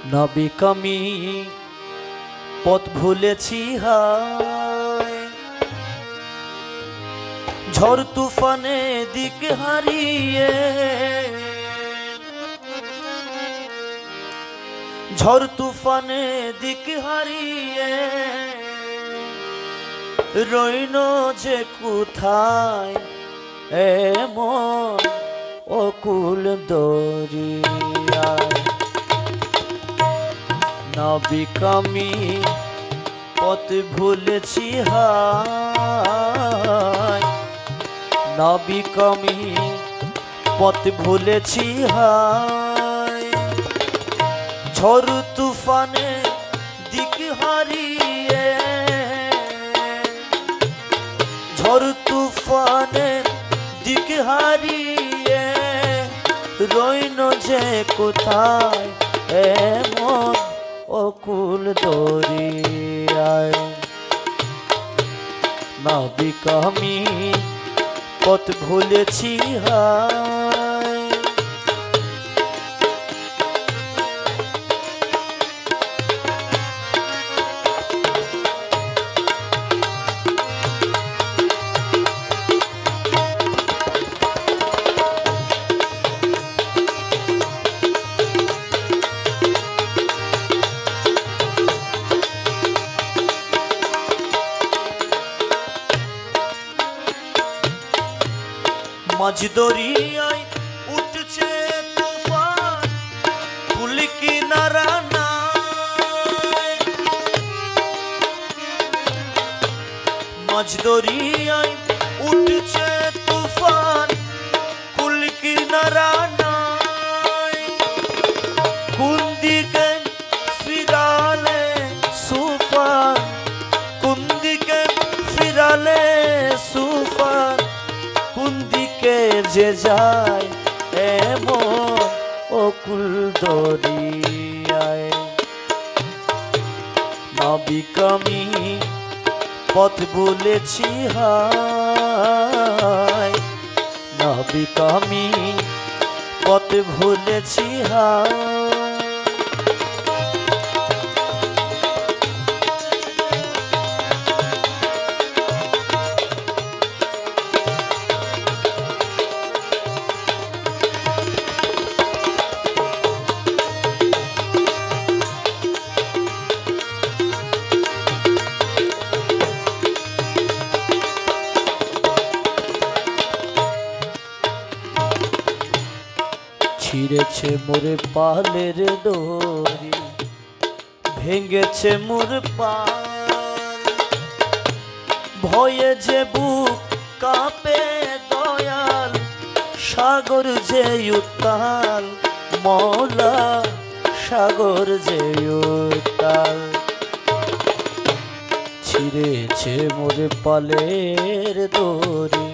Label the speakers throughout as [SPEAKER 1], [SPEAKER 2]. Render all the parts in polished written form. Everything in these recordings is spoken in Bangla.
[SPEAKER 1] নাবিক আমি পথ ভুলেছি হায়, ঝড় তুফানে দিক হারিয়ে, ঝড় তুফানে দিক হারিয়ে রইল যে কোথায় এমন অকুল দরিয়ায়। নাবিক আমি পথ ভুলেছি হায়, নাবিক আমি পথ ভুলেছি হায়, ঝড় তুফানে দিক হারিয়ে, ঝড় তুফানে দিক হারিয়ে রইল যে কোথায় এমন অকুল দরিয়ায়। নাবিক আমি পথ ভুলেছি হায়। মাঝ দরিয়ায় উঠছে তুফান, কুল কিনারা নাই। মাঝ দরিয়ায় উঠছে তুফান, কুল কিনারা নাই। কোন দিকে ফিরালে সুফান, কোন দিকে ফিরালে সুফান, কোন দিকে যে যায় এমন অকুল দরিয়ায়। নাবিক আমি পথ ভুলেছি হায়, নাবিক আমি পথ ভুলেছি হায়। ছিঁড়েছে মোর পালের দড়ি, ভেঙেছে মোর পাল, ভয়ে যে বুক কাঁপে দয়াল, সাগর যে উত্তাল মওলা, সাগর যে উত্তাল। ছিঁড়েছে মোর পালের দড়ি,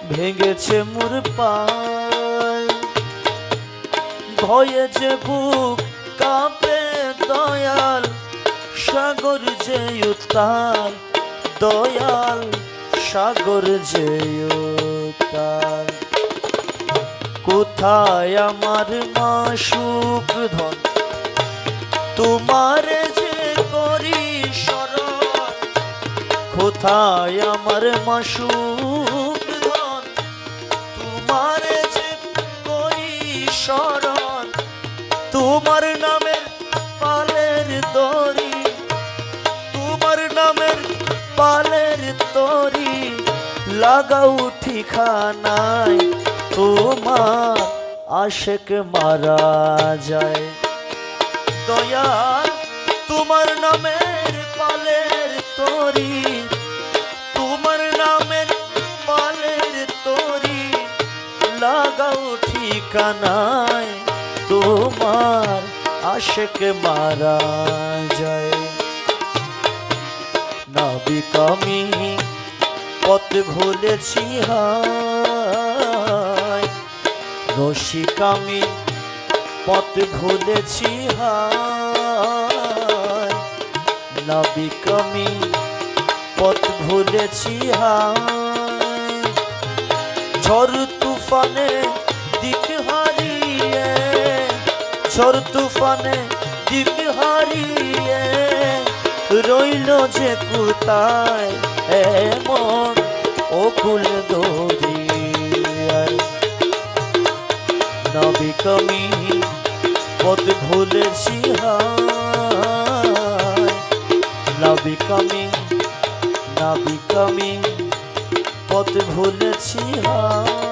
[SPEAKER 1] ভেঙেছে মোর পাল, ভয়ে যে বুক কাঁপে দয়াল, সাগর যে উত্তাল দয়াল, সাগর যে উত্তাল। কোথায় আমার মাসুক ধন, তোমার যে করি শরণ, কোথায় আমার মাসুক ধন, তোমার যে করি শরণ। তোমার নামের পালের দড়ি, তোমার নামের পালের দড়ি লাগাও ঠিকানায়, তোমার আশেক মারা যায়। দয়াল তোমার নামের পালের দড়ি, তোমার নামের পালের দড়ি লাগাও ঠিকানায়, তোমার আশেক মারা যায়। নাবিক আমি পথ ভুলেছি হায়, রসিক আমি পথ ভুলেছি হায়, নাবিক আমি পথ ভুলেছি হায়। ঝড় তুফানে দিক হারিয়ে, ঝড় তুফানে দিক হারিয়ে রইল যে কোথায় এমন অকুল দরিয়ায়। নাবিক আমি পথ ভুলেছি হায়, নাবিক আমি পথ ভুলেছি হায়।